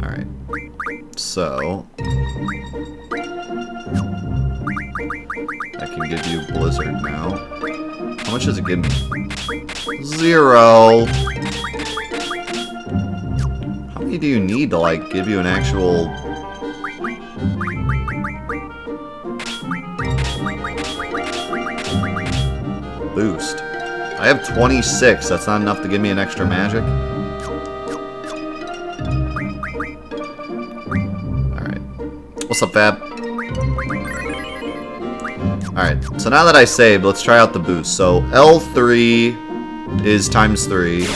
Alright. So... I can give you Blizzard now. How much does it give me? 0! How many do you need to, like, give you an actual... boost? I have 26. That's not enough to give me an extra magic? Alright. What's up, Fab? Alright, so now that I saved, let's try out the boost. So, L3 is times 3.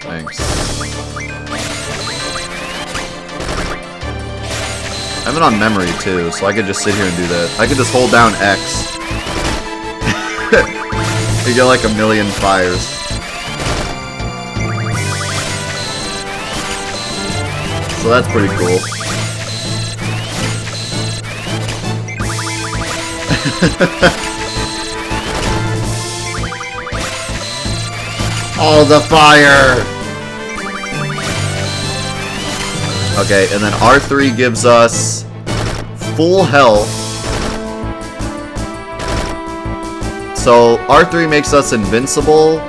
Thanks. I have it on memory, too, so I could just sit here and do that. I could just hold down X. You get like 1,000,000 fires. So that's pretty cool. All the fire! Okay, and then R3 gives us full health. So R3 makes us invincible.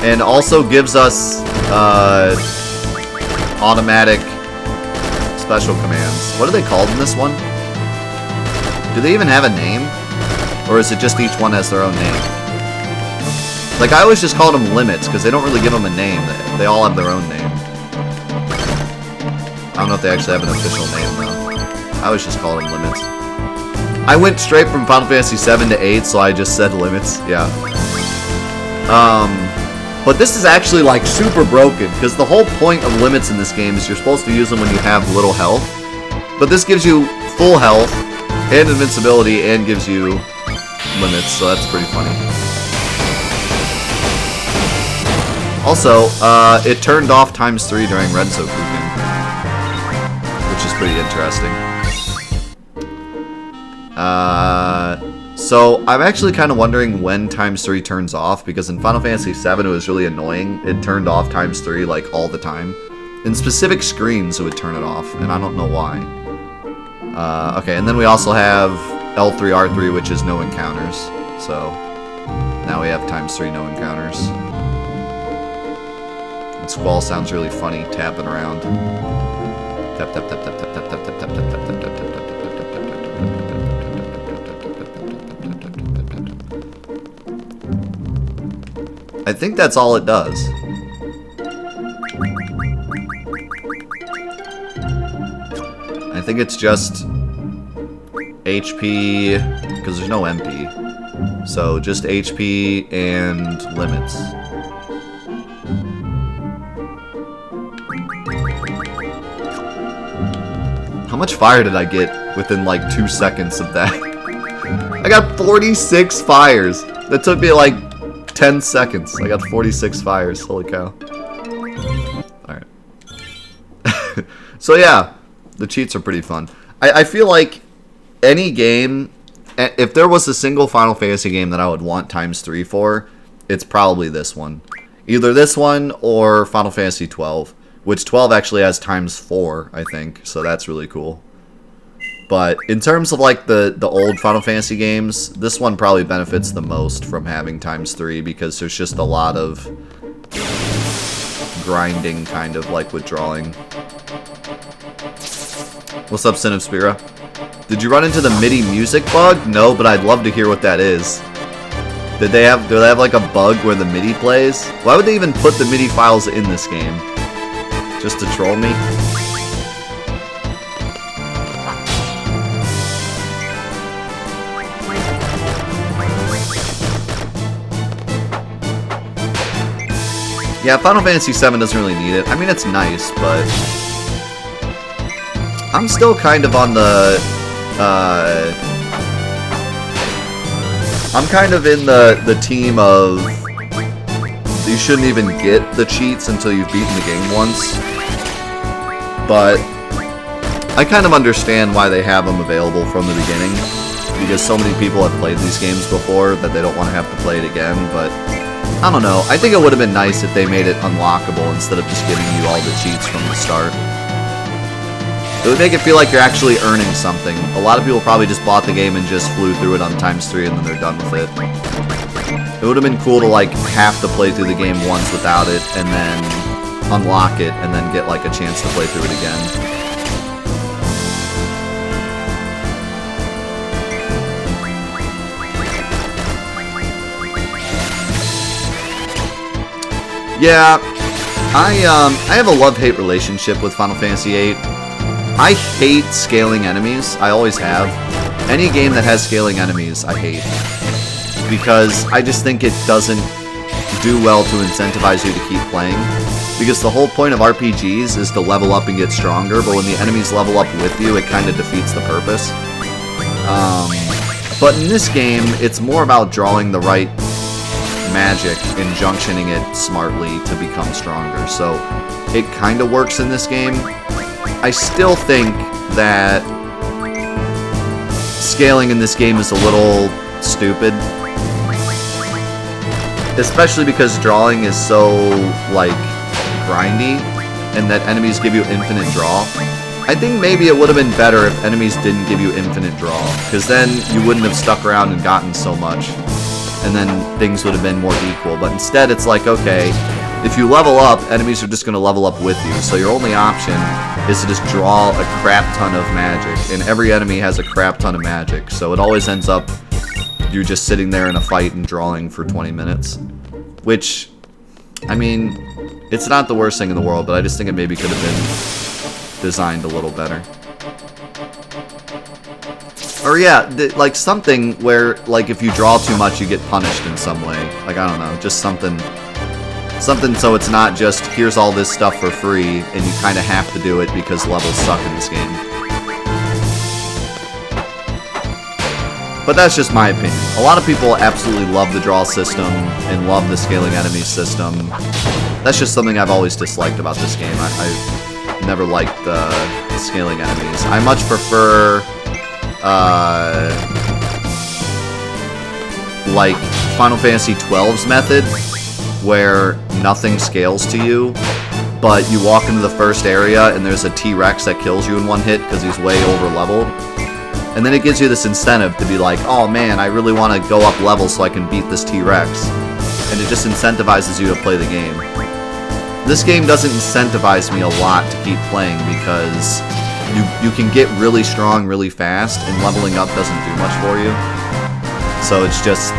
And also gives us automatic special commands. What are they called in this one? Do they even have a name? Or is it just each one has their own name? Like, I always just called them limits, because they don't really give them a name. They all have their own name. I don't know if they actually have an official name, though. I always just called them limits. I went straight from Final Fantasy VII to 8, so I just said limits. Yeah. But this is actually, like, super broken, because the whole point of limits in this game is you're supposed to use them when you have little health. But this gives you full health, and invincibility, and gives you limits, so that's pretty funny. Also, it turned off times 3 during Red Sokuken, which is pretty interesting. So I'm actually kind of wondering when times 3 turns off, because in Final Fantasy VII it was really annoying. It turned off times 3 like all the time. In specific screens it would turn it off, and I don't know why. Okay, and then we also have L3, R3, which is no encounters. So now we have times 3 no encounters. And Squall sounds really funny, tapping around. Tap tap tap tap tap tap tap tap tap tap tap tap tap tap tap. I think that's all it does. I think it's just HP, because there's no MP. So just HP and limits. How much fire did I get within like 2 seconds of that? I got 46 fires. That took me like 10 seconds. I got 46 fires. Holy cow. Alright. So yeah, the cheats are pretty fun. I feel like any game, if there was a single Final Fantasy game that I would want times 3 for, it's probably this one. Either this one or Final Fantasy XII, which 12 actually has times 4, I think, so that's really cool. But in terms of like the old Final Fantasy games, this one probably benefits the most from having times 3, because there's just a lot of grinding, kind of like withdrawing. What's up, Sin of Spira? Did you run into the MIDI music bug? No, but I'd love to hear what that is. Do they have like a bug where the MIDI plays? Why would they even put the MIDI files in this game? Just to troll me? Yeah, Final Fantasy VII doesn't really need it. I mean, it's nice, but I'm still kind of on the, I'm kind of in the team of you shouldn't even get the cheats until you've beaten the game once. But I kind of understand why they have them available from the beginning, because so many people have played these games before that they don't want to have to play it again, but I don't know. I think it would have been nice if they made it unlockable instead of just giving you all the cheats from the start. It would make it feel like you're actually earning something. A lot of people probably just bought the game and just flew through it on ×3 and then they're done with it. It would have been cool to like have to play through the game once without it and then unlock it and then get like a chance to play through it again. Yeah, I have a love-hate relationship with Final Fantasy VIII. I hate scaling enemies. I always have. Any game that has scaling enemies, I hate. Because I just think it doesn't do well to incentivize you to keep playing. Because the whole point of RPGs is to level up and get stronger, but when the enemies level up with you, it kind of defeats the purpose. But in this game, it's more about drawing the right magic and junctioning it smartly to become stronger. So it kind of works in this game. I still think that scaling in this game is a little stupid. Especially because drawing is so, like, grindy, and that enemies give you infinite draw. I think maybe it would have been better if enemies didn't give you infinite draw, because then you wouldn't have stuck around and gotten so much, and then things would have been more equal. But instead, it's like, okay, if you level up, enemies are just going to level up with you, so your only option is to just draw a crap ton of magic, and every enemy has a crap ton of magic, so it always ends up you're just sitting there in a fight and drawing for 20 minutes. Which, I mean, it's not the worst thing in the world, but I just think it maybe could have been designed a little better. Or yeah, like something where, like, if you draw too much, you get punished in some way. Like, I don't know, just something so it's not just, here's all this stuff for free, and you kind of have to do it because levels suck in this game. But that's just my opinion. A lot of people absolutely love the draw system and love the scaling enemy system. That's just something I've always disliked about this game. I've never liked the scaling enemies. I much prefer, like, Final Fantasy XII's method, where nothing scales to you, but you walk into the first area and there's a T-Rex that kills you in one hit because he's way over-leveled. And then it gives you this incentive to be like, oh man, I really want to go up levels so I can beat this T-Rex. And it just incentivizes you to play the game. This game doesn't incentivize me a lot to keep playing because you can get really strong really fast, and leveling up doesn't do much for you. So it's just,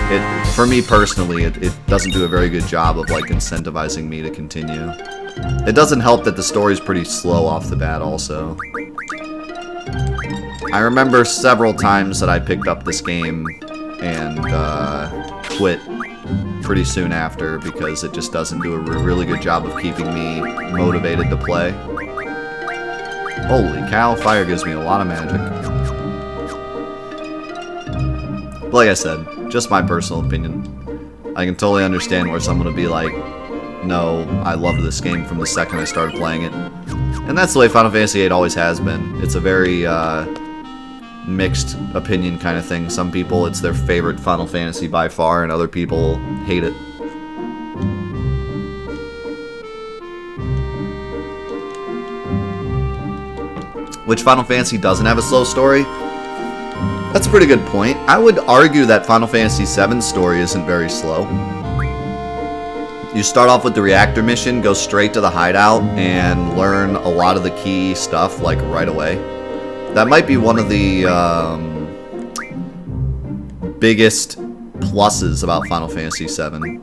for me personally, it doesn't do a very good job of like incentivizing me to continue. It doesn't help that the story's pretty slow off the bat also. I remember several times that I picked up this game and quit pretty soon after because it just doesn't do a really good job of keeping me motivated to play. Holy cow, fire gives me a lot of magic. But like I said, just my personal opinion. I can totally understand where someone would be like, no, I loved this game from the second I started playing it. And that's the way Final Fantasy VIII always has been. It's a very mixed opinion kind of thing. Some people, it's their favorite Final Fantasy by far, and other people hate it. Which Final Fantasy doesn't have a slow story? That's a pretty good point. I would argue that Final Fantasy VII's story isn't very slow. You start off with the reactor mission, go straight to the hideout, and learn a lot of the key stuff, like, right away. That might be one of the biggest pluses about Final Fantasy VII.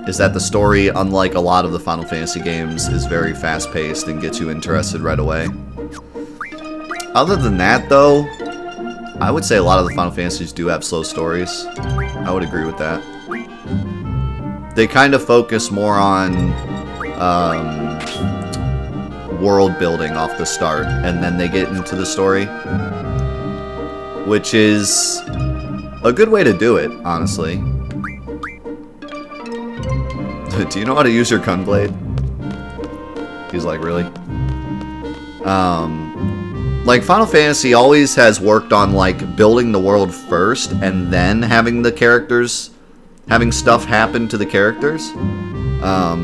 Is that the story, unlike a lot of the Final Fantasy games, is very fast-paced and gets you interested right away. Other than that, though, I would say a lot of the Final Fantasies do have slow stories. I would agree with that. They kind of focus more on world building off the start, and then they get into the story, which is a good way to do it, honestly. Do you know how to use your Gunblade? He's like, really? Like, Final Fantasy always has worked on, like, building the world first and then having the characters, having stuff happen to the characters.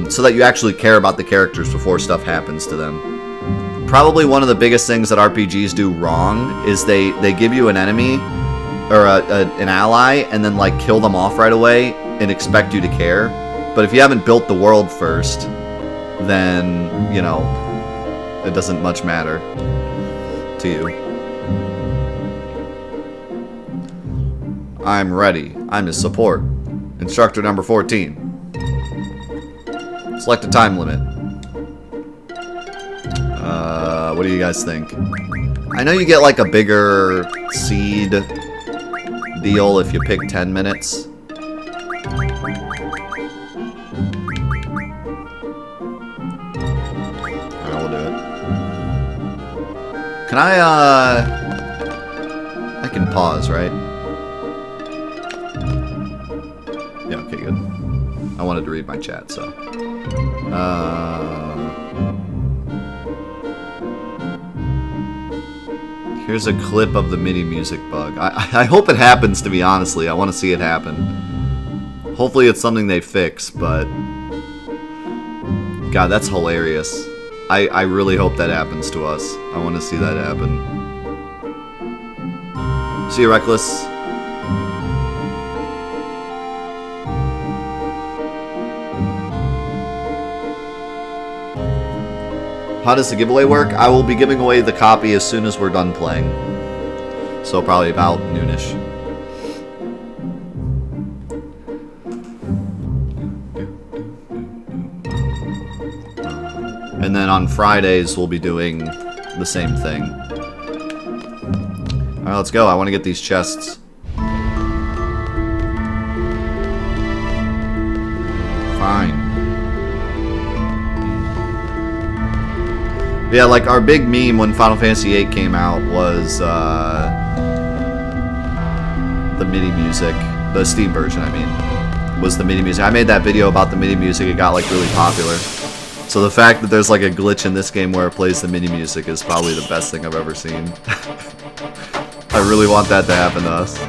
So that you actually care about the characters before stuff happens to them. Probably one of the biggest things that RPGs do wrong is they give you an enemy or an ally and then, like, kill them off right away and expect you to care. But if you haven't built the world first, then, you know, it doesn't much matter to you. I'm ready. I'm his support. Instructor number 14. Select a time limit. What do you guys think? I know you get like a bigger seed deal if you pick 10 minutes. Alright, we'll do it. Can I can pause, right? Yeah, okay, good. I wanted to read my chat, so. Here's a clip of the MIDI music bug. I hope it happens, to be honestly. I want to see it happen. Hopefully it's something they fix, but... God, that's hilarious. I really hope that happens to us. I want to see that happen. See you, Reckless. How does the giveaway work? I will be giving away the copy as soon as we're done playing. So probably about noonish. And then on Fridays, we'll be doing the same thing. Alright, let's go. I want to get these chests. Fine. Yeah, like our big meme when Final Fantasy VIII came out was the MIDI music. The Steam version, I mean. Was the MIDI music. I made that video about the MIDI music. It got like really popular. So the fact that there's like a glitch in this game where it plays the MIDI music is probably the best thing I've ever seen. I really want that to happen to us.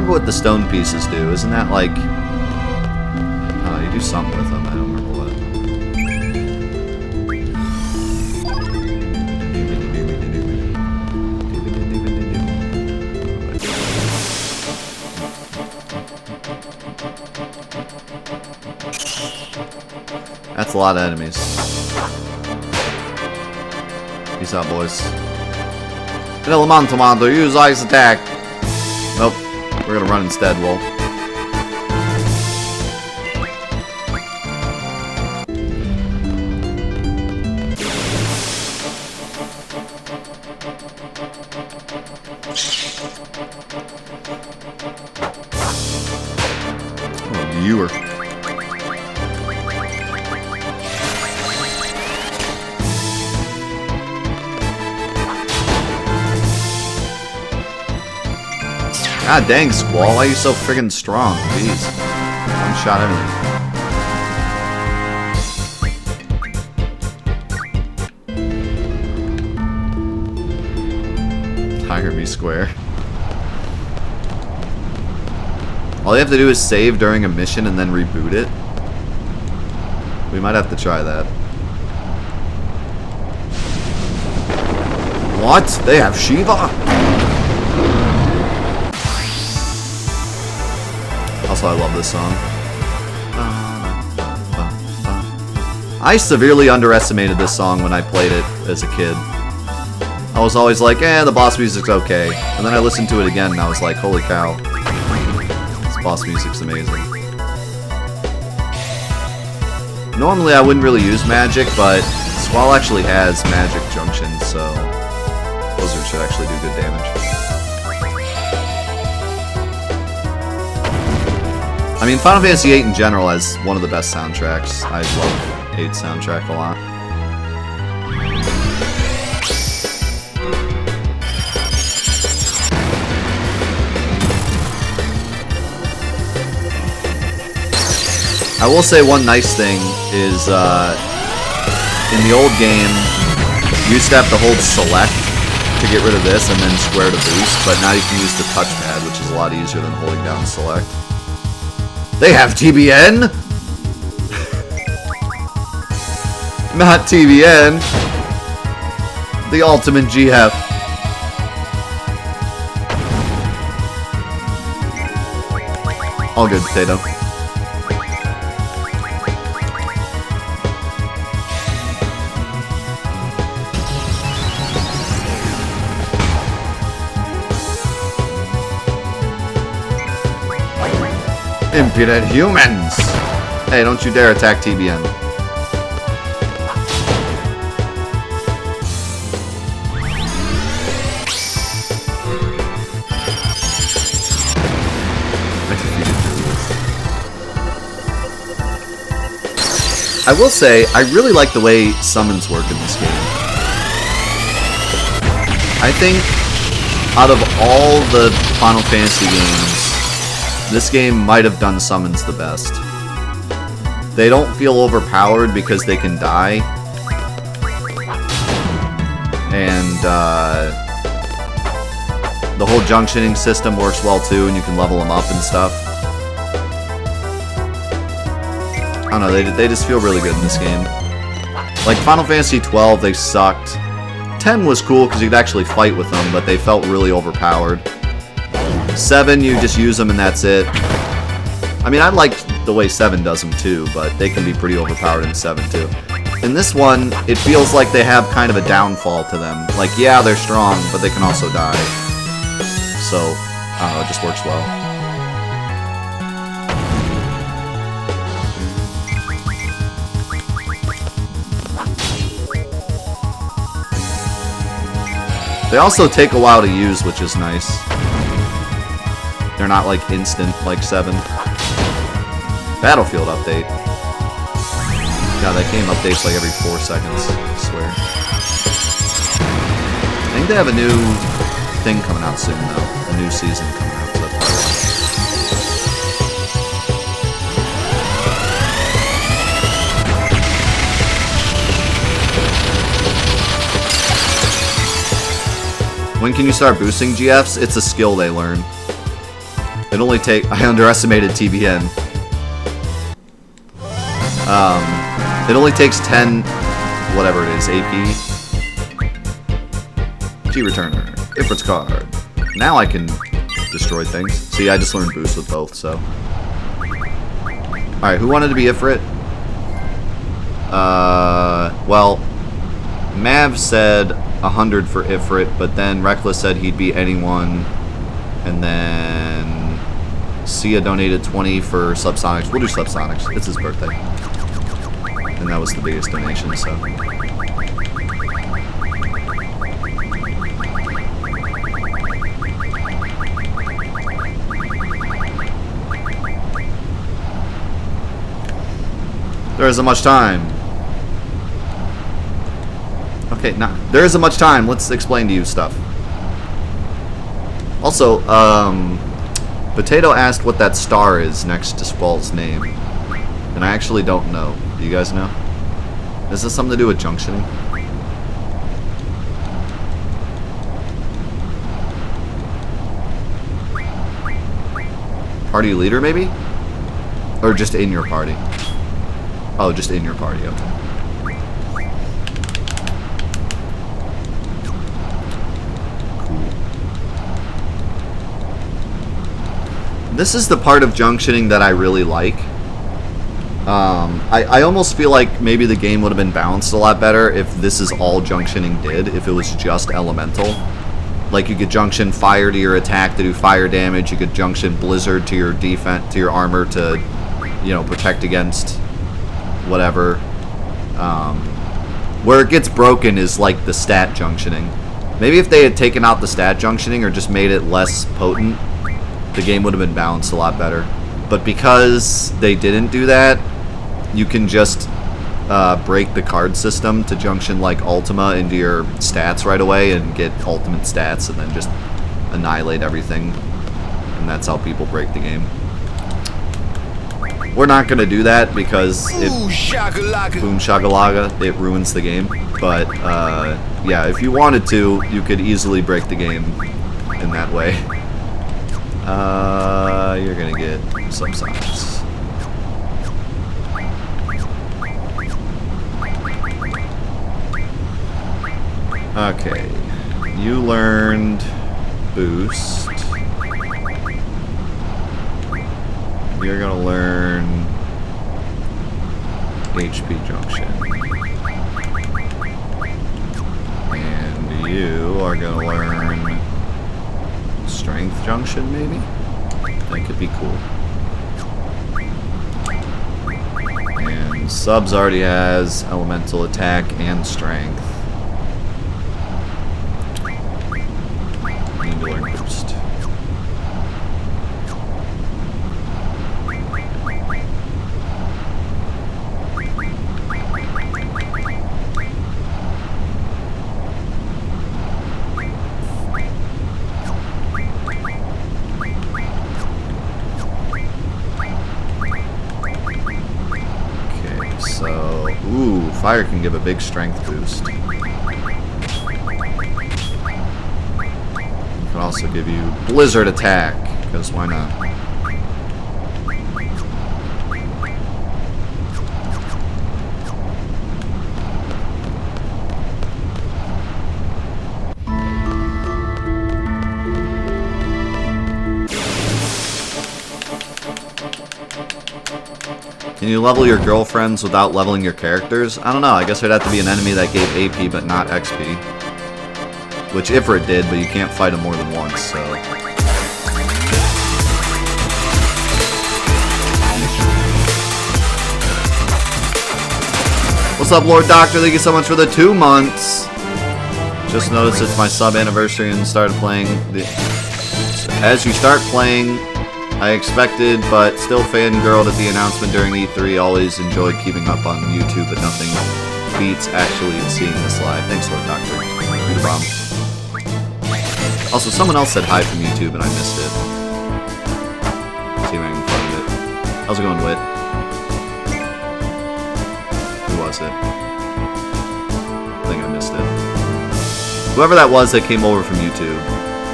What the stone pieces do, isn't that like... Oh, you do something with them, I don't remember what. That's a lot of enemies. Peace out, boys. Tomato, use ice attack! Nope. We're gonna run instead, Wolf. Oh, viewer. God dang, Squall, why are you so friggin' strong? Jeez. One shot everything. Tire me square. All you have to do is save during a mission and then reboot it. We might have to try that. What? They have Shiva? Also, I love this song. I severely underestimated this song when I played it as a kid. I was always like, the boss music's okay. And then I listened to it again and I was like, holy cow. This boss music's amazing. Normally I wouldn't really use magic, but Squall actually has magic junctions, so Blizzard should actually do good damage. I mean, Final Fantasy VIII in general has one of the best soundtracks. I love FFVIII soundtrack a lot. I will say one nice thing is, in the old game, you used to have to hold select to get rid of this and then square to boost, but now you can use the touchpad, which is a lot easier than holding down select. They have TBN? Not TBN. The ultimate GF. All good, Potato. Impudent humans! Hey, don't you dare attack TBN. I will say, I really like the way summons work in this game. I think, out of all the Final Fantasy games, this game might have done summons the best. They don't feel overpowered because they can die. And, the whole junctioning system works well too, and you can level them up and stuff. I don't know, they just feel really good in this game. Like, Final Fantasy XII, they sucked. 10 was cool because you could actually fight with them, but they felt really overpowered. 7, you just use them and that's it. I mean, I like the way 7 does them too, but they can be pretty overpowered in 7 too. In this one, it feels like they have kind of a downfall to them. Like, yeah, they're strong, but they can also die. So, I don't know, it just works well. They also take a while to use, which is nice. They're not like instant like 7. Battlefield update. God, that game updates like every 4 seconds, I swear. I think they have a new thing coming out soon though. A new season coming out. So when can you start boosting GFs? It's a skill they learn. It only take... I underestimated TBN. It only takes 10... whatever it is, AP. G-Returner. Ifrit's card. Now I can destroy things. See, I just learned boost with both, so... Alright, who wanted to be Ifrit? Well... Mav said 100 for Ifrit, but then Reckless said he'd be anyone. And then... Sia donated 20 for Subsonics. We'll do Subsonics. It's his birthday. And that was the biggest donation, so... There isn't much time. Okay, now there isn't much time. Let's explain to you stuff. Also, Potato asked what that star is next to Squall's name. And I actually don't know. Do you guys know? Is this something to do with junctioning? Party leader, maybe? Or just in your party? Oh, just in your party, okay. This is the part of junctioning that I really like. I almost feel like maybe the game would have been balanced a lot better if this is all junctioning did, if it was just elemental. Like you could junction fire to your attack to do fire damage, you could junction blizzard to your defense, to your armor to, you know, protect against whatever. Where it gets broken is like the stat junctioning. Maybe if they had taken out the stat junctioning or just made it less potent, the game would have been balanced a lot better. But because they didn't do that, you can just break the card system to junction like Ultima into your stats right away and get ultimate stats and then just annihilate everything. And that's how people break the game. We're not going to do that because boom shakalaka, it ruins the game. But yeah, if you wanted to, you could easily break the game in that way. You're going to get subsides. Okay, you learned boost. You're gonna learn HP junction. And you are gonna learn strength junction, maybe? That could be cool. And subs already has elemental attack and strength. I need to learn boost. Ooh, fire can give a big strength boost. It can also give you blizzard attack, because why not? Can you level your girlfriends without leveling your characters? I don't know. I guess there'd have to be an enemy that gave AP but not XP. Which Ifrit did, but you can't fight him more than once, so... What's up, Lord Doctor? Thank you so much for the 2 months! Just noticed it's my sub anniversary and started playing... As you start playing... I expected, but still fangirled at the announcement during E3. Always enjoyed keeping up on YouTube, but nothing beats actually seeing this live. Thanks, Lord Doctor. You're the bomb. Also, someone else said hi from YouTube, and I missed it. Let's see if I can find it. How's it going, Wit? Who was it? I think I missed it. Whoever that was that came over from YouTube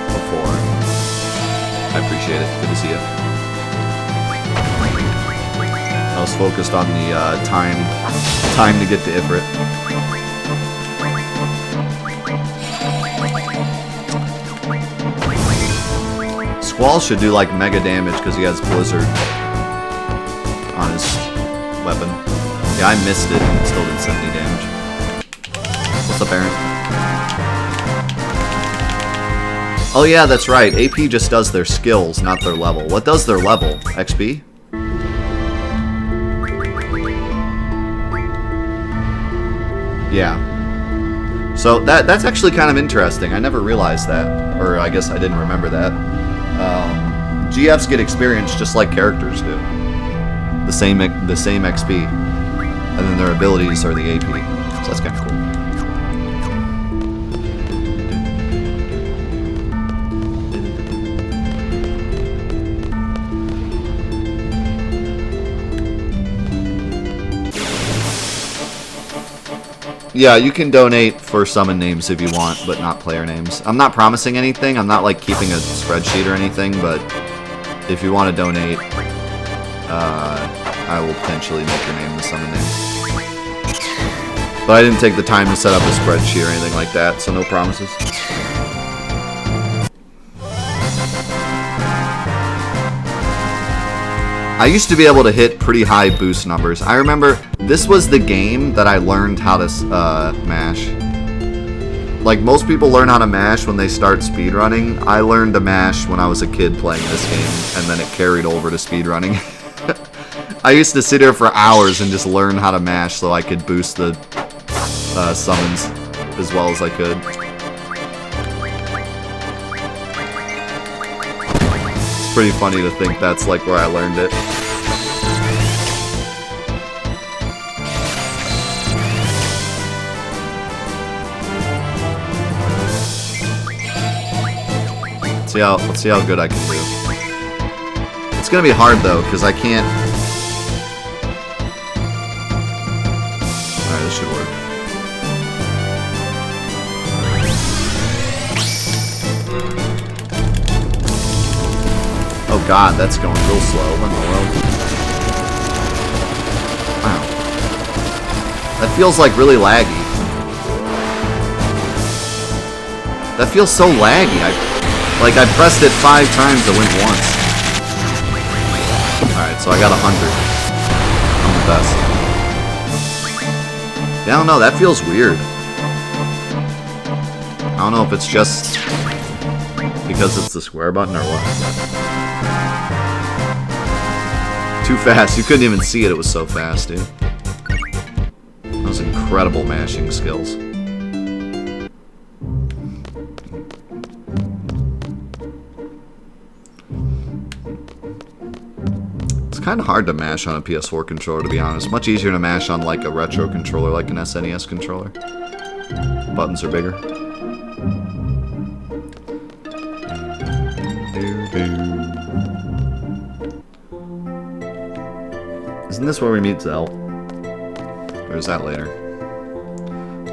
before. I appreciate it. Good to see you. I was focused on the time to get to Ifrit. Squall should do like mega damage because he has Blizzard on his weapon. Yeah, I missed it and it still didn't send any damage. What's up, Aaron? Oh yeah, that's right. AP just does their skills, not their level. What does their level? XP? Yeah. So that's actually kind of interesting. I never realized that. Or I guess I didn't remember that. GFs get experience just like characters do. The same XP. And then their abilities are the AP. So that's kind of cool. Yeah, you can donate for summon names if you want, but not player names. I'm not promising anything. I'm not like keeping a spreadsheet or anything, but if you want to donate, I will potentially make your name the summon name. But I didn't take the time to set up a spreadsheet or anything like that, so no promises. I used to be able to hit pretty high boost numbers. I remember this was the game that I learned how to mash. Like most people learn how to mash when they start speedrunning. I learned to mash when I was a kid playing this game, and then it carried over to speedrunning. I used to sit here for hours and just learn how to mash so I could boost the summons as well as I could. Pretty funny to think that's like where I learned it. Let's see how good I can do. It's gonna be hard though, because I can't. Alright, this should work. Oh god, that's going real slow. What in the world? Wow. That feels like really laggy. That feels so laggy. I pressed it 5 times, it went once. Alright, so I got 100. I'm the best. Yeah, I don't know, that feels weird. I don't know if it's just because it's the square button or what. Too fast, you couldn't even see it, it was so fast, dude. Those incredible mashing skills. It's kind of hard to mash on a PS4 controller, to be honest. Much easier to mash on like a retro controller, like an SNES controller. Buttons are bigger. Isn't this where we meet Zell? Or is that later?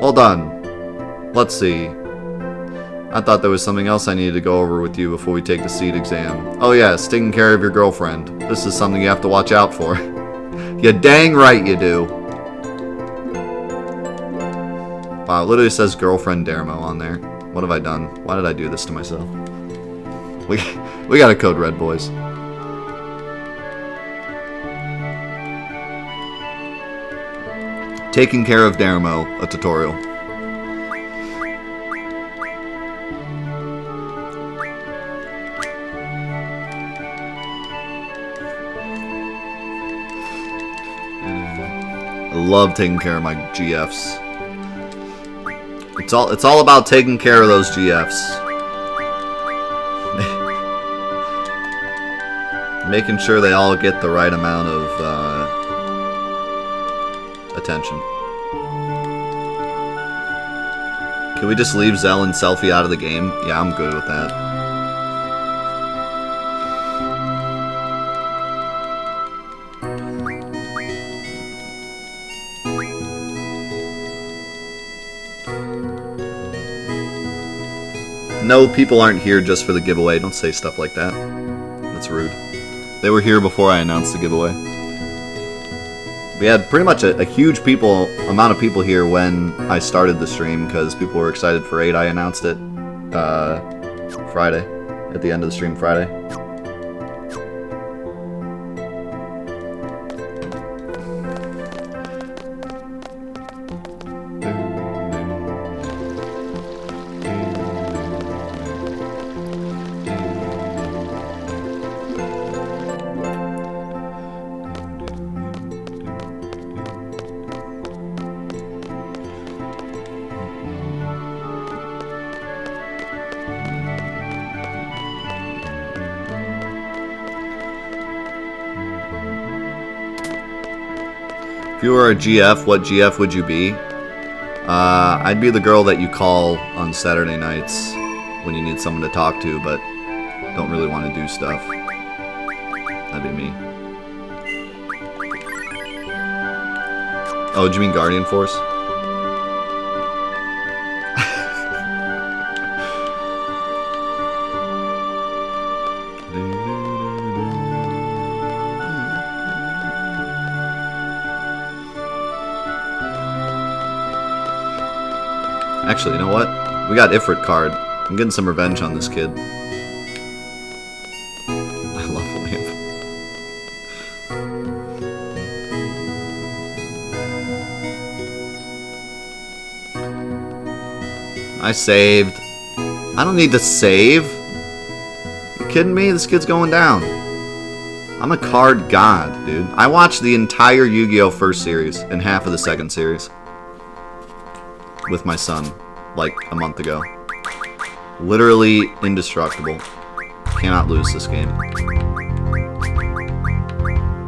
Well done. Let's see. I thought there was something else I needed to go over with you before we take the seed exam. Oh yes, taking care of your girlfriend. This is something you have to watch out for. You dang right you do. Wow, it literally says girlfriend Dermo on there. What have I done? Why did I do this to myself? We got a code red, boys. Taking care of Dermo, a tutorial. I love taking care of my GFs. It's all about taking care of those GFs. Making sure they all get the right amount of attention. Can we just leave Zell and Selfie out of the game? Yeah, I'm good with that. No, people aren't here just for the giveaway. Don't say stuff like that. That's rude. They were here before I announced the giveaway. We had pretty much a huge amount of people here when I started the stream because people were excited for 8. I announced it Friday, at the end of the stream Friday. If you were a GF, what GF would you be? I'd be the girl that you call on Saturday nights when you need someone to talk to, but don't really want to do stuff. That'd be me. Oh, do you mean Guardian Force? Actually, you know what? We got Ifrit card. I'm getting some revenge on this kid. I love Lamp. I saved. I don't need to save. You kidding me? This kid's going down. I'm a card god, dude. I watched the entire Yu-Gi-Oh! First series and half of the second series with my son, like a month ago. Literally indestructible. Cannot lose this game.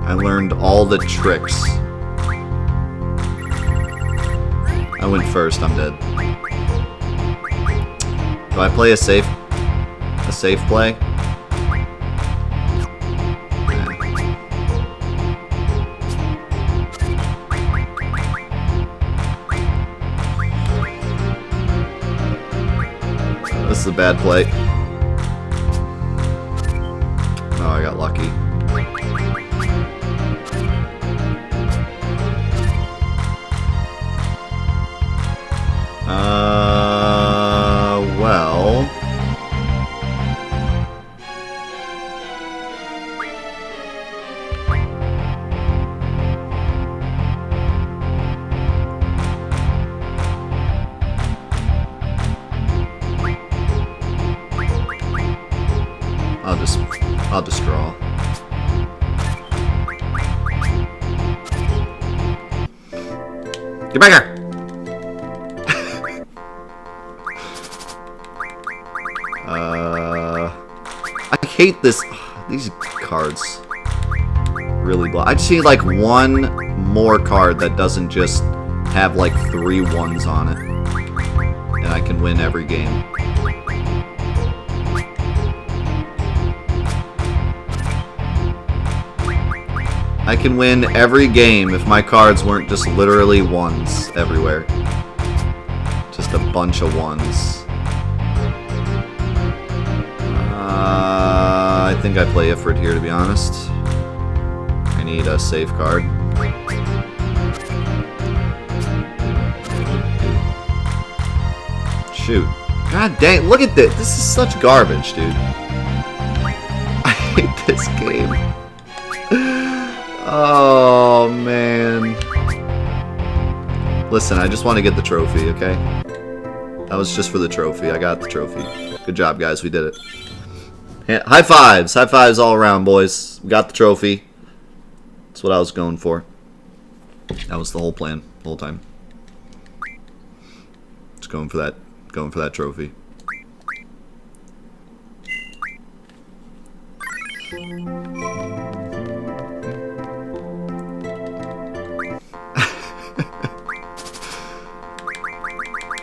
I learned all the tricks. I went first, I'm dead. Do I play a safe Safe play. This is a bad play. Oh, I got lucky. Well. I'll just draw. Get back here! I hate this. These cards really blow. I just need like one more card that doesn't just have like 3 ones on it, and I can win every game. I can win every game if my cards weren't just literally ones everywhere. Just a bunch of ones. I think I play Ifrit here, to be honest. I need a safe card. Shoot. God dang, look at this. This is such garbage, dude. I hate this game. Oh, man. Listen, I just want to get the trophy, okay? That was just for the trophy. I got the trophy. Good job, guys. We did it. High fives. High fives all around, boys. We got the trophy. That's what I was going for. That was the whole plan, the whole time. Just going for that trophy.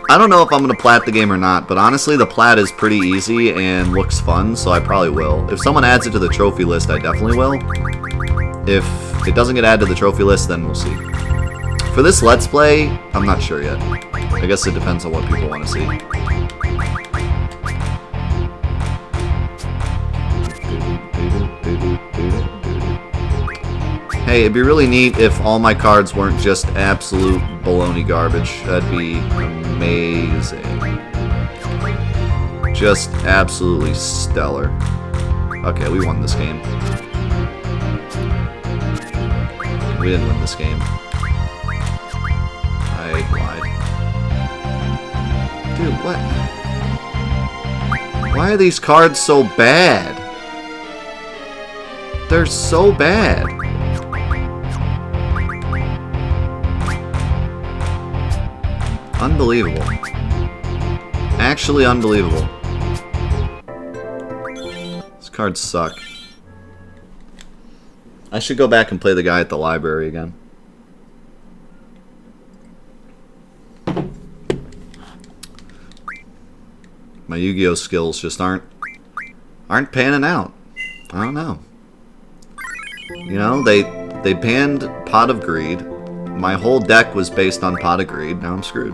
I don't know if I'm going to plat the game or not, but honestly, the plat is pretty easy and looks fun, so I probably will. If someone adds it to the trophy list, I definitely will. If it doesn't get added to the trophy list, then we'll see. For this Let's Play, I'm not sure yet. I guess it depends on what people want to see. Hey, it'd be really neat if all my cards weren't just absolute baloney garbage. That'd be amazing. Just absolutely stellar. Okay, we won this game. We didn't win this game. I lied. Dude, what? Why are these cards so bad? They're so bad. Unbelievable. Actually unbelievable. These cards suck. I should go back and play the guy at the library again. My Yu-Gi-Oh skills just aren't panning out. I don't know. You know, they banned Pot of Greed. My whole deck was based on Pot of Greed. Now I'm screwed.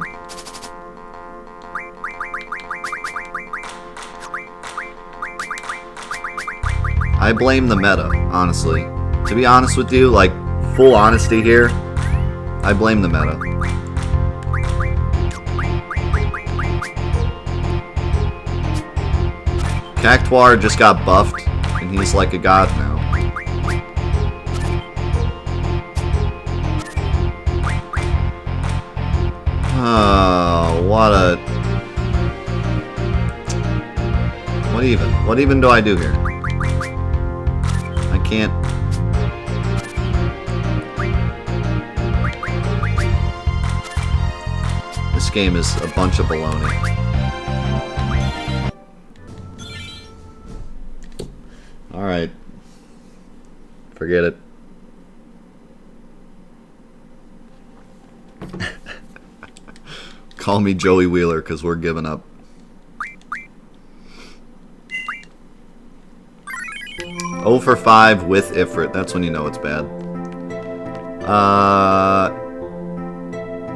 I blame the meta, honestly. To be honest with you, like, full honesty here, I blame the meta. Cactuar just got buffed, and he's like a god now. Oh, what even do I do here? I can't. This game is a bunch of baloney. Alright. Forget it. Call me Joey Wheeler, because we're giving up. 0 for 5 with Ifrit. That's when you know it's bad.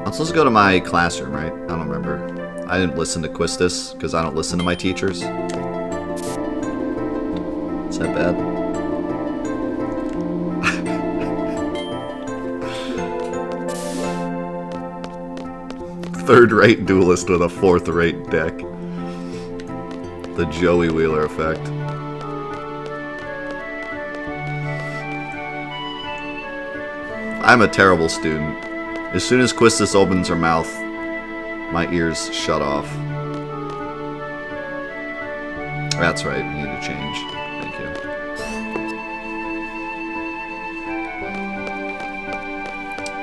I'm supposed to go to my classroom, right? I don't remember. I didn't listen to Quistis because I don't listen to my teachers. Is that bad? Third-rate duelist with a fourth-rate deck. The Joey Wheeler effect. I'm a terrible student. As soon as Quistis opens her mouth, my ears shut off. That's right, we need to change. Thank you.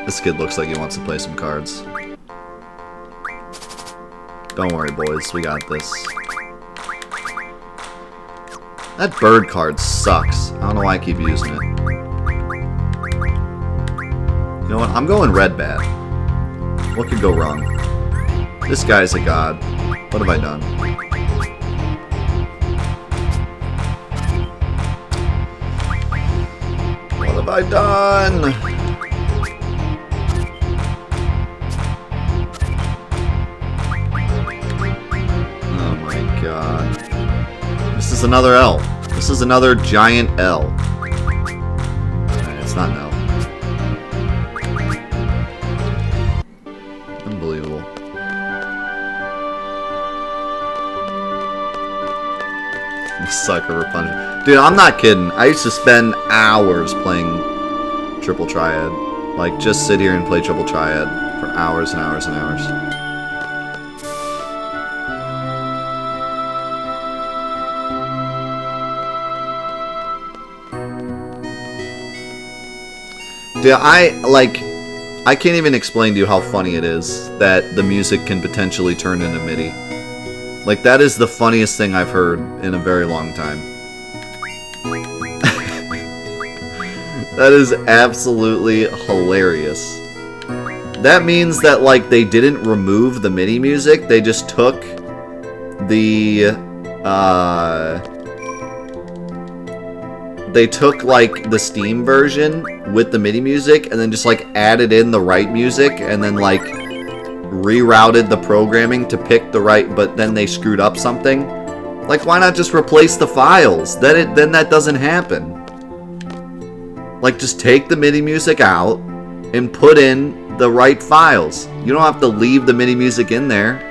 This kid looks like he wants to play some cards. Don't worry, boys, we got this. That bird card sucks. I don't know why I keep using it. You know what? I'm going red bad. What could go wrong? This guy's a god. What have I done? What have I done? Oh my god. This is another L. This is another giant L. It's not an L. Unbelievable. Sucker for punishment. Dude, I'm not kidding. I used to spend hours playing Triple Triad. Like, just sit here and play Triple Triad for hours and hours and hours. Dude, I can't even explain to you how funny it is that the music can potentially turn into MIDI. Like, that is the funniest thing I've heard in a very long time. That is absolutely hilarious. That means that, like, they didn't remove the MIDI music, they just took the, they took, like, the Steam version with the MIDI music and then just, like, added in the right music and then, like, rerouted the programming to pick the right, but then they screwed up something. Like, why not just replace the files? Then that doesn't happen. Like, just take the MIDI music out and put in the right files. You don't have to leave the MIDI music in there.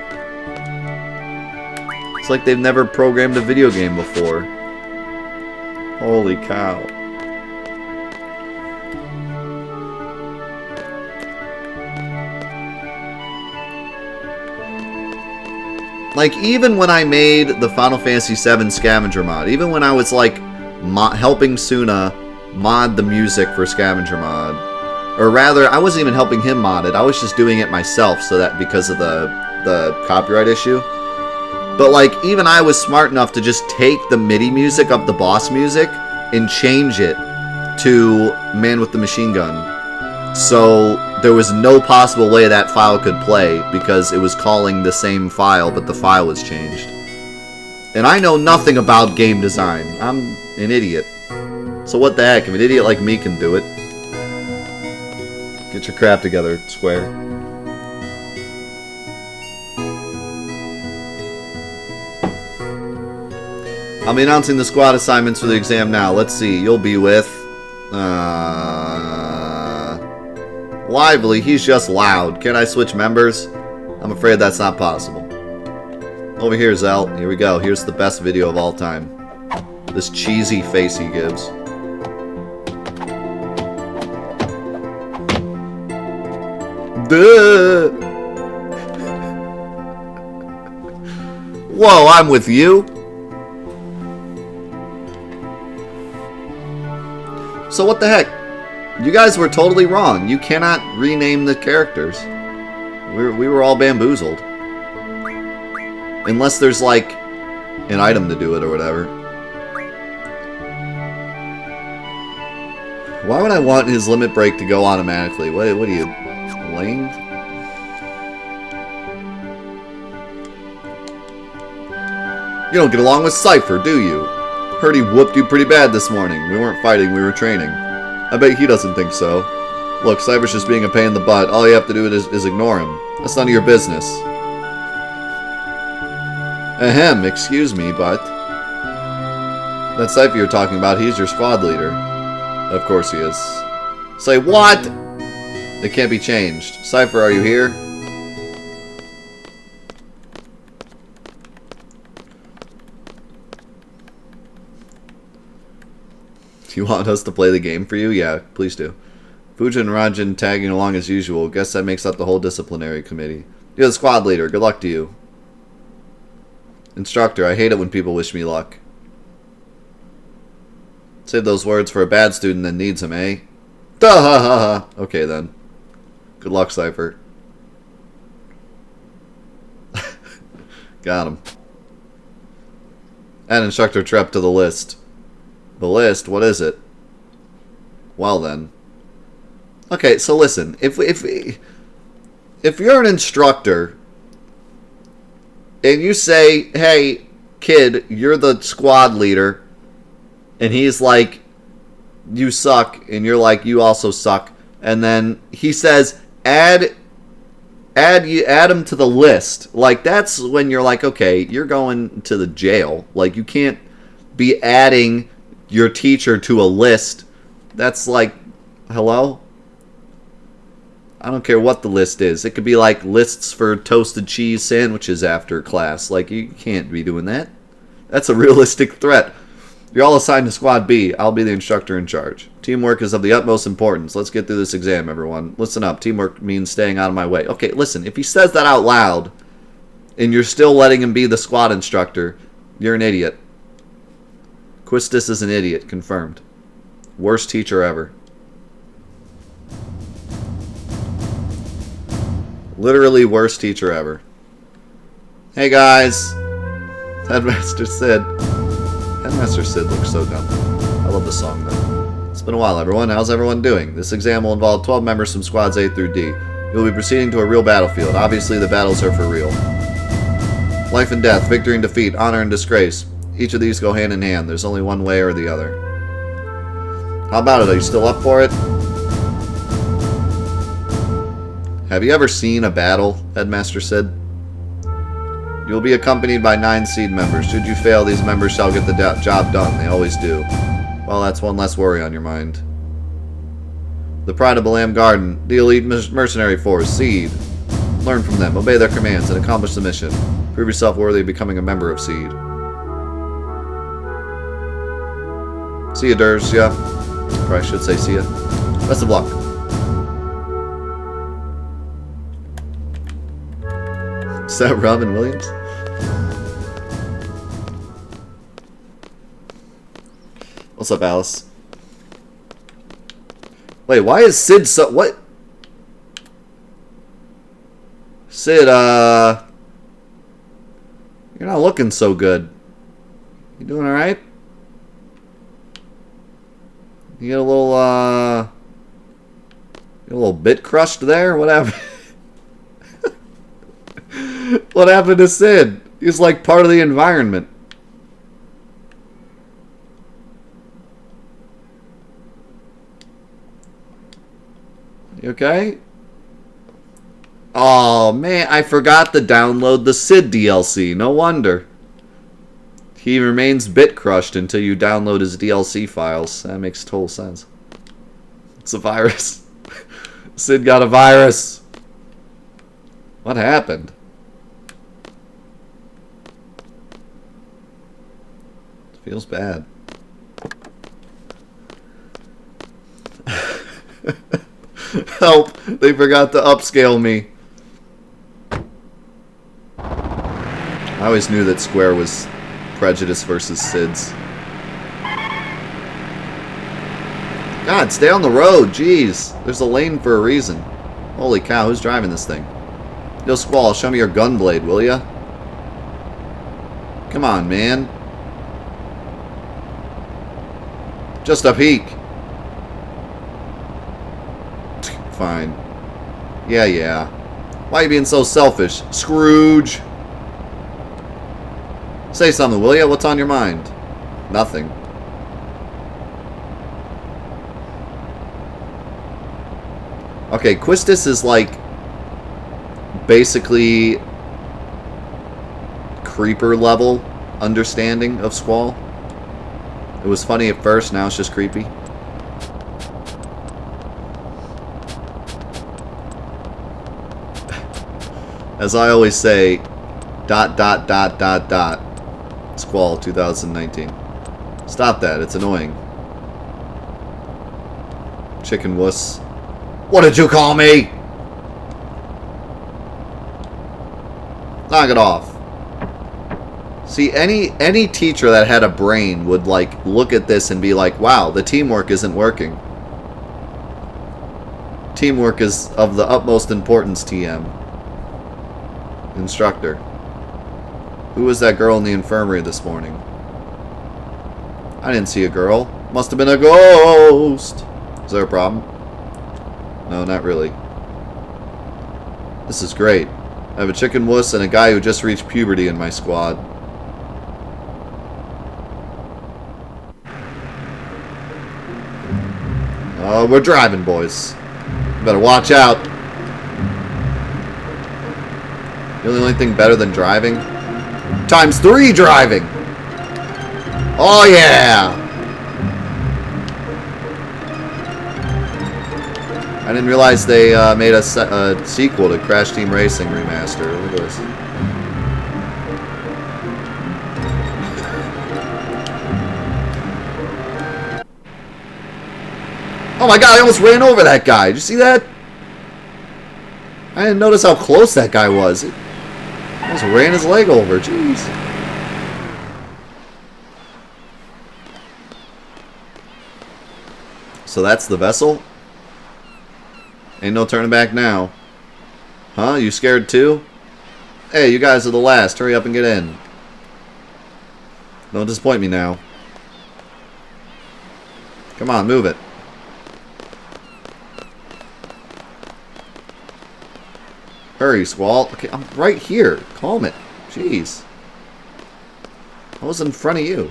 It's like they've never programmed a video game before. Holy cow. Like, even when I made the Final Fantasy VII Scavenger mod, even when I was, like, helping Suna mod the music for Scavenger mod, or rather, I wasn't even helping him mod it, I was just doing it myself, so that because of the copyright issue. But, like, even I was smart enough to just take the MIDI music of the boss music and change it to Man with the Machine Gun. So there was no possible way that file could play because it was calling the same file, but the file was changed. And I know nothing about game design. I'm an idiot. So what the heck, if an idiot like me can do it. Get your crap together, Square. I'll be announcing the squad assignments for the exam now. Let's see. You'll be with... Lively. He's just loud. Can I switch members? I'm afraid that's not possible. Over here, Zell. Here we go. Here's the best video of all time. This cheesy face he gives. Duh! Whoa, I'm with you? So what the heck? You guys were totally wrong. You cannot rename the characters. We were all bamboozled. Unless there's, like, an item to do it or whatever. Why would I want his limit break to go automatically? What are you, lame? You don't get along with Cypher, do you? Heard he whooped you pretty bad this morning. We weren't fighting, we were training. I bet he doesn't think so. Look, Cypher's just being a pain in the butt. All you have to do is ignore him. That's none of your business. Ahem, excuse me, but... That Cypher you're talking about, he's your squad leader. Of course he is. Say what? It can't be changed. Cypher, are you here? Do you want us to play the game for you? Yeah, please do. Fujin and Rajan tagging along as usual. Guess that makes up the whole disciplinary committee. You're the squad leader. Good luck to you. Instructor, I hate it when people wish me luck. Save those words for a bad student that needs them, eh? Duh ha ha ha. Okay then. Good luck, Cypher. Got him. Add Instructor Trep to the list. The list? What is it? Well then. Okay, so listen. If you're an instructor and you say, hey, kid, you're the squad leader, and he's like, you suck, and you're like, you also suck, and then he says, add him to the list. Like, that's when you're like, okay, you're going to the jail. Like, you can't be adding your teacher to a list. That's like, hello? I don't care what the list is. It could be like lists for toasted cheese sandwiches after class. Like, you can't be doing that. That's a realistic threat. You're all assigned to Squad B. I'll be the instructor in charge. Teamwork is of the utmost importance. Let's get through this exam, everyone. Listen up. Teamwork means staying out of my way. Okay, listen. If he says that out loud, and you're still letting him be the squad instructor, you're an idiot. Quistis is an idiot. Confirmed. Worst teacher ever. Literally worst teacher ever. Hey guys. Headmaster Sid. Headmaster Sid looks so dumb. I love the song though. It's been a while everyone. How's everyone doing? This exam will involve 12 members from squads A through D. You'll be proceeding to a real battlefield. Obviously the battles are for real. Life and death, victory and defeat, honor and disgrace. Each of these go hand in hand. There's only one way or the other. How about it? Are you still up for it? Have you ever seen a battle? Headmaster said. You will be accompanied by 9 seed members. Should you fail, these members shall get the job done. They always do. Well, that's one less worry on your mind. The Pride of Balam Garden. The elite mercenary force. Seed. Learn from them. Obey their commands and accomplish the mission. Prove yourself worthy of becoming a member of Seed. See ya, Durs. Yeah. Probably should say see ya. Best of luck. Is that Robin Williams? What's up, Alice? Wait, why is Sid so... What? Sid, you're not looking so good. You doing alright? You get a little bit crushed there? What happened? What happened to Sid? He's like part of the environment. You okay? Oh man, I forgot to download the Sid DLC. No wonder. He remains bit crushed until you download his DLC files. That makes total sense. It's a virus. Sid got a virus. What happened? Feels bad. Help! They forgot to upscale me. I always knew that Square was Prejudice versus Sid's. God, stay on the road. Jeez. There's a lane for a reason. Holy cow, who's driving this thing? Yo, Squall, show me your gun blade, will ya? Come on, man. Just a peek. Fine. Yeah. Why are you being so selfish? Scrooge. Say something, will ya? What's on your mind? Nothing. Okay, Quistis is like basically creeper level understanding of Squall. It was funny at first, now it's just creepy. As I always say, ... Squall 2019. Stop that, it's annoying. Chicken wuss. What did you call me? Knock it off. See, any teacher that had a brain would like look at this and be like, wow, the teamwork isn't working. Teamwork is of the utmost importance, TM. Instructor. Who was that girl in the infirmary this morning? I didn't see a girl. Must have been a ghost. Is there a problem? No, not really. This is great. I have a chicken wuss and a guy who just reached puberty in my squad. Oh, we're driving, boys. You better watch out. The only thing better than driving? ×3 driving! Oh, yeah! I didn't realize they made a sequel to Crash Team Racing Remastered. Look at this. Oh my god, I almost ran over that guy. Did you see that? I didn't notice how close that guy was. It almost ran his leg over. Jeez. So that's the vessel? Ain't no turning back now. Huh? You scared too? Hey, you guys are the last. Hurry up and get in. Don't disappoint me now. Come on, move it. Hurry, Squall. Okay, I'm right here. Calm it. Jeez. I was in front of you.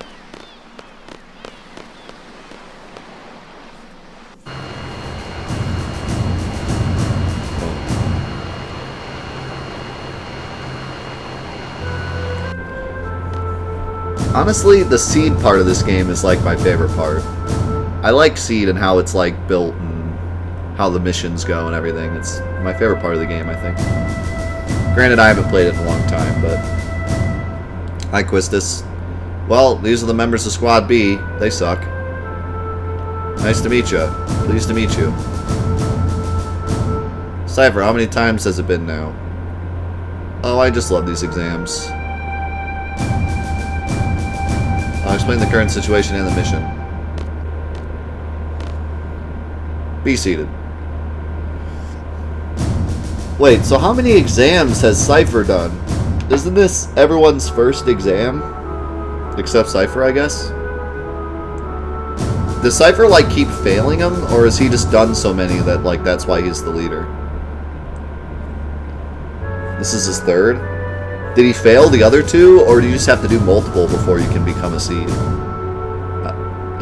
Honestly, the seed part of this game is like my favorite part. I like seed and how it's like built and how the missions go and everything. It's my favorite part of the game, I think. Granted, I haven't played it in a long time, but... Hi, Quistis. Well, these are the members of Squad B. They suck. Nice to meet you. Pleased to meet you. Cypher, how many times has it been now? Oh, I just love these exams. I'll explain the current situation and the mission. Be seated. Wait, so how many exams has Cypher done? Isn't this everyone's first exam? Except Cypher, I guess? Does Cypher, like, keep failing them? Or has he just done so many that, like, that's why he's the leader? This is his third? Did he fail the other two, or do you just have to do multiple before you can become a seed?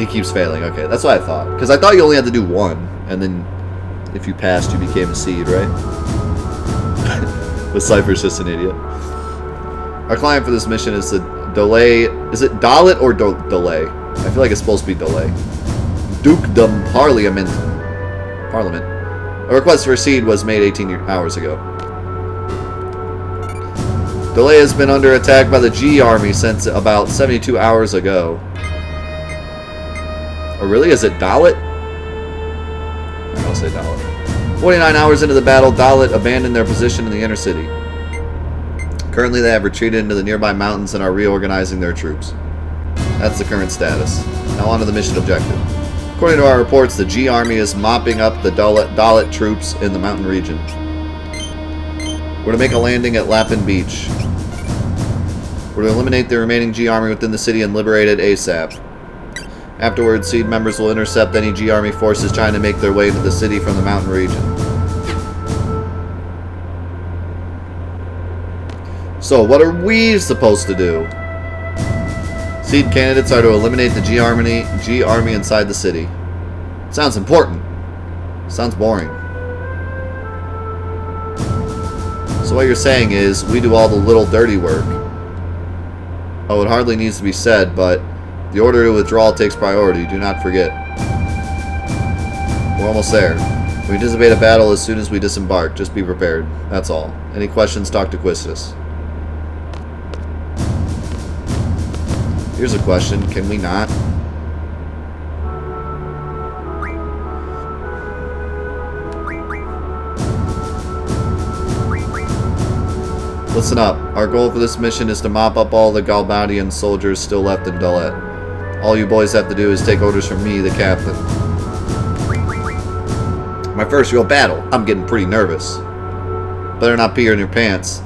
He keeps failing. Okay, that's what I thought. Because I thought you only had to do one, and then if you passed, you became a seed, right? But Cypher's just an idiot. Our client for this mission is the Delay... Is it Dalit or Delay? I feel like it's supposed to be Delay. Dukedom Parliament. A request for a seed was made 18 hours ago. Delay has been under attack by the G Army since about 72 hours ago. Oh, really? Is it Dalit? I'll say Dalit. 49 hours into the battle, Dalit abandoned their position in the inner city. Currently, they have retreated into the nearby mountains and are reorganizing their troops. That's the current status. Now on to the mission objective. According to our reports, the G Army is mopping up the Dalit troops in the mountain region. We're to make a landing at Lapin Beach. We're to eliminate the remaining G Army within the city and liberate it ASAP. Afterwards, Seed members will intercept any G Army forces trying to make their way into the city from the mountain region. So, what are we supposed to do? Seed candidates are to eliminate the G army inside the city. Sounds important. Sounds boring. So what you're saying is, we do all the little dirty work. Oh, it hardly needs to be said, but the order to withdrawal takes priority. Do not forget. We're almost there. We anticipate a battle as soon as we disembark. Just be prepared. That's all. Any questions, talk to Quistis. Here's a question. Can we not? Listen up. Our goal for this mission is to mop up all the Galbadian soldiers still left in Dulet. All you boys have to do is take orders from me, the captain. My first real battle. I'm getting pretty nervous. Better not pee in your pants.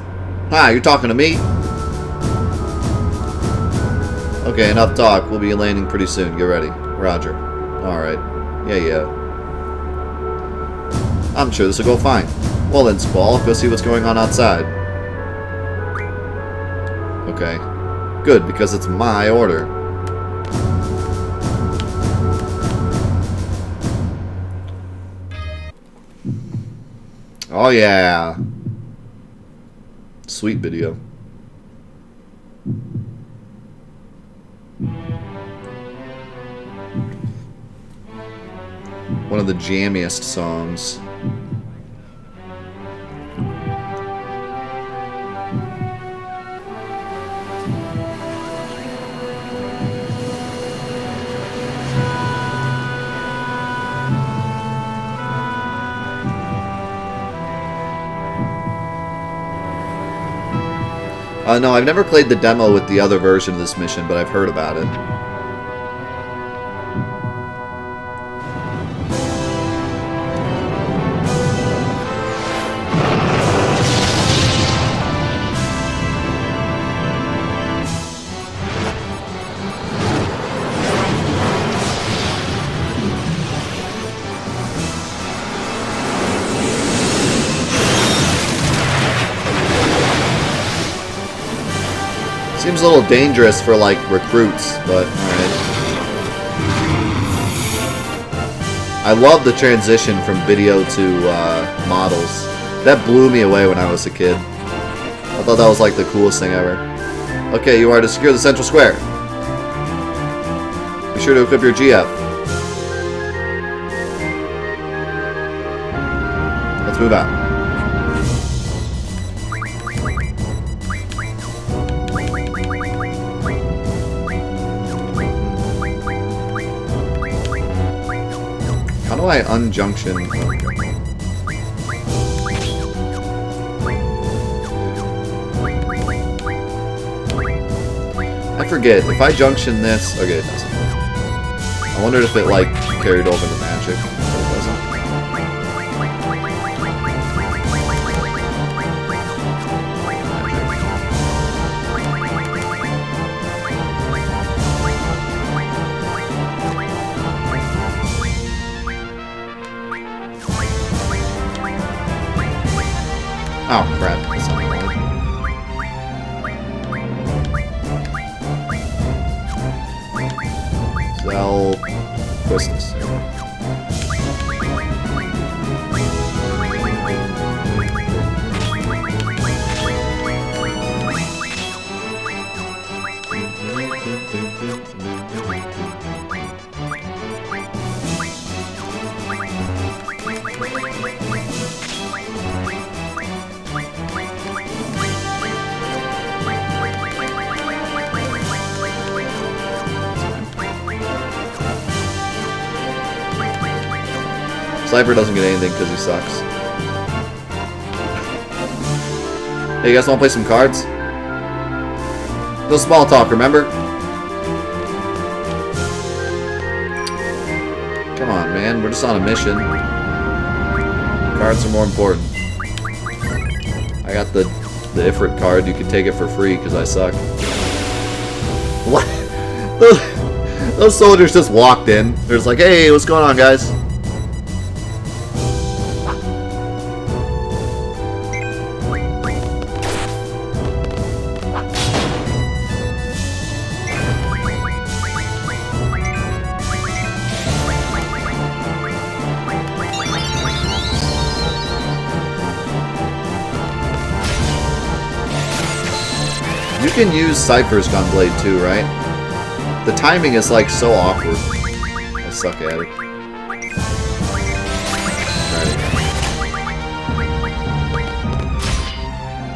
Hi, you're talking to me? Okay, enough talk. We'll be landing pretty soon. Get ready. Roger. Alright. Yeah. I'm sure this will go fine. Well then, Squall, go see what's going on outside. Okay. Good, because it's my order. Oh yeah. Sweet video. One of the jammiest songs. No, I've never played the demo with the other version of this mission, but I've heard about it. Seems a little dangerous for, like, recruits, but alright. I love the transition from video to models. That blew me away when I was a kid. I thought that was, like, the coolest thing ever. Okay, you are to secure the central square. Be sure to equip your GF. Let's move out. How do I unjunction? I forget. If I junction this... Okay, it doesn't. I wondered if it, like, carried over the magic. But it doesn't. Oh, crap. That's not right. Sell Quistis. Sniper doesn't get anything because he sucks. Hey, you guys want to play some cards? No small talk, remember? Come on, man. We're just on a mission. Cards are more important. I got the Ifrit card. You can take it for free because I suck. What? Those soldiers just walked in. They're just like, hey, what's going on, guys? can use Cypher's Gunblade too, right? The timing is like so awkward. I suck at it.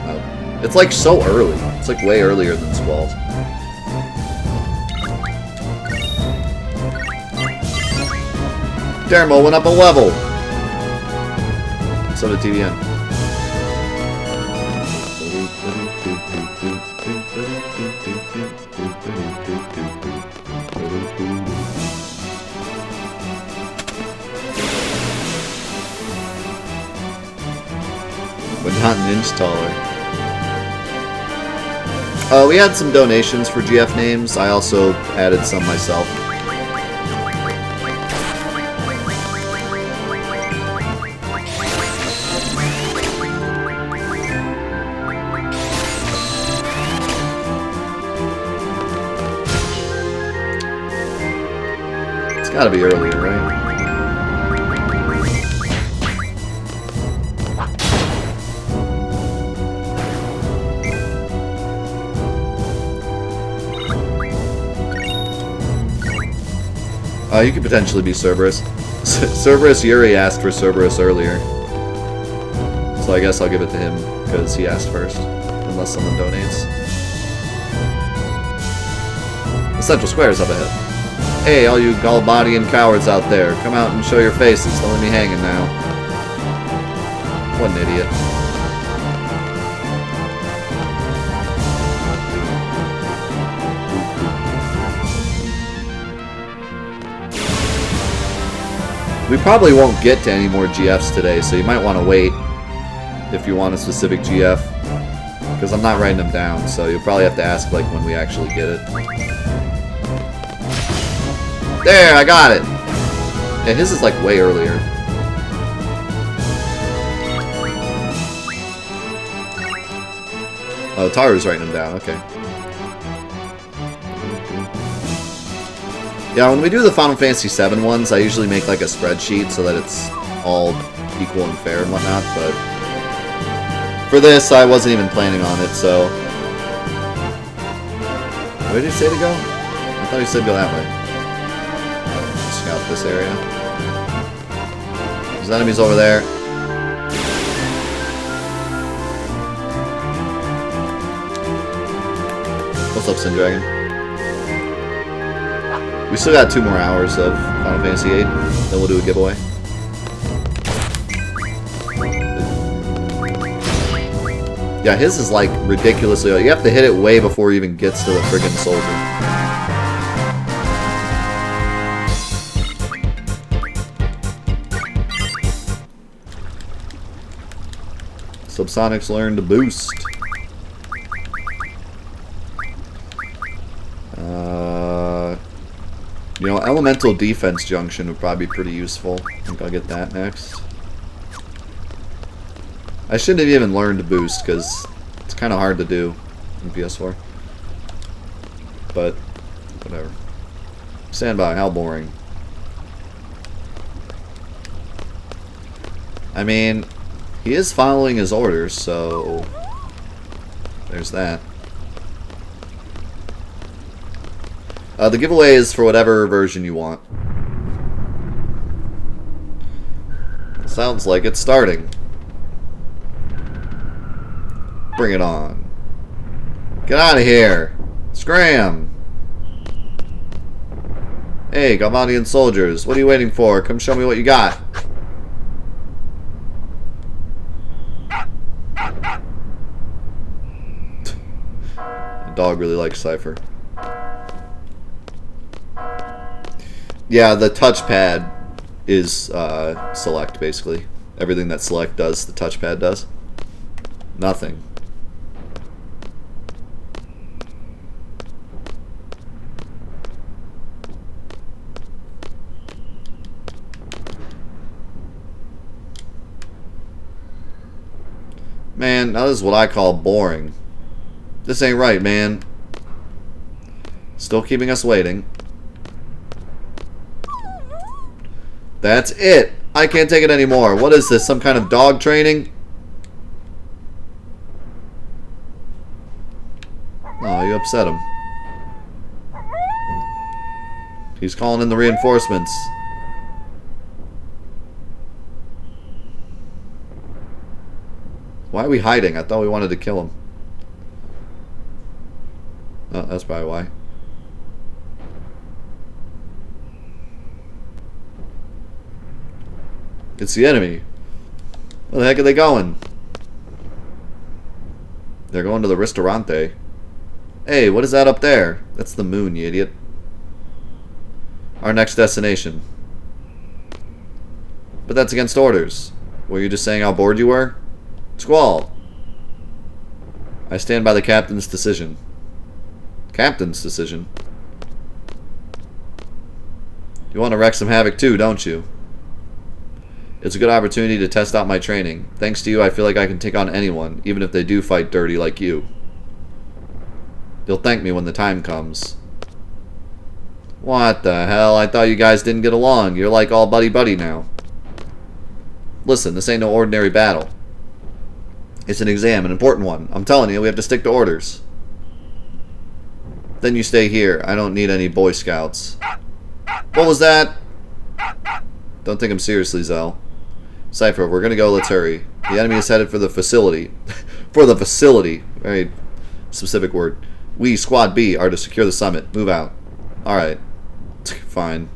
Oh. It's like so early. It's like way earlier than Squall's. Dermo went up a level! So did TVN. But not an inch taller. We had some donations for GF names. I also added some myself. It's gotta be earlier, right? You could potentially be Cerberus. Cerberus Yuri asked for Cerberus earlier. So I guess I'll give it to him, because he asked first. Unless someone donates. The Central Square is up ahead. Hey, all you Galbadian cowards out there, come out and show your faces. Don't leave me hanging now. What an idiot. We probably won't get to any more GFs today, so you might want to wait if you want a specific GF. Because I'm not writing them down, so you'll probably have to ask like when we actually get it. There, I got it! Yeah, his is like way earlier. Oh, Taru's writing them down, okay. Yeah, when we do the Final Fantasy VII ones, I usually make like a spreadsheet so that it's all equal and fair and whatnot, but for this, I wasn't even planning on it, so... Where did he say to go? I thought he said go that way. Scout this area. There's enemies over there. What's up, Sindragon? We still got 2 more hours of Final Fantasy VIII, then we'll do a giveaway. Yeah, his is like ridiculously... You have to hit it way before it even gets to the friggin' soldier. Subsonics learn to boost. You know, Elemental Defense Junction would probably be pretty useful. I think I'll get that next. I shouldn't have even learned to boost, because it's kind of hard to do in PS4. But, whatever. Stand by, how boring. I mean, he is following his orders, so... There's that. The giveaway is for whatever version you want. Sounds like it's starting. Bring it on. Get out of here! Scram! Hey, Galvanian soldiers, what are you waiting for? Come show me what you got. The dog really likes Cypher. Yeah, the touchpad is select, basically. Everything that select does, the touchpad does. Nothing. Man, now this is what I call boring. This ain't right, man. Still keeping us waiting. That's it. I can't take it anymore. What is this? Some kind of dog training? Oh upset him. He's calling in the reinforcements. Why are we hiding? I thought we wanted to kill him. Oh, that's probably why. It's the enemy. Where the heck are they going? They're going to the Ristorante. Hey, what is that up there? That's the moon, you idiot. Our next destination. But that's against orders. Were you just saying how bored you were? Squall. I stand by the captain's decision. Captain's decision? You want to wreak some havoc too, don't you? It's a good opportunity to test out my training. Thanks to you, I feel like I can take on anyone, even if they do fight dirty like you. You'll thank me when the time comes. What the hell? I thought you guys didn't get along. You're like all buddy-buddy now. Listen, this ain't no ordinary battle. It's an exam, an important one. I'm telling you, we have to stick to orders. Then you stay here. I don't need any Boy Scouts. What was that? Don't take him seriously, Zell. Cypher, we're gonna go. Let's hurry. The enemy is headed for the facility. For the facility. Very specific word. We, Squad B, are to secure the summit. Move out. Alright. Fine.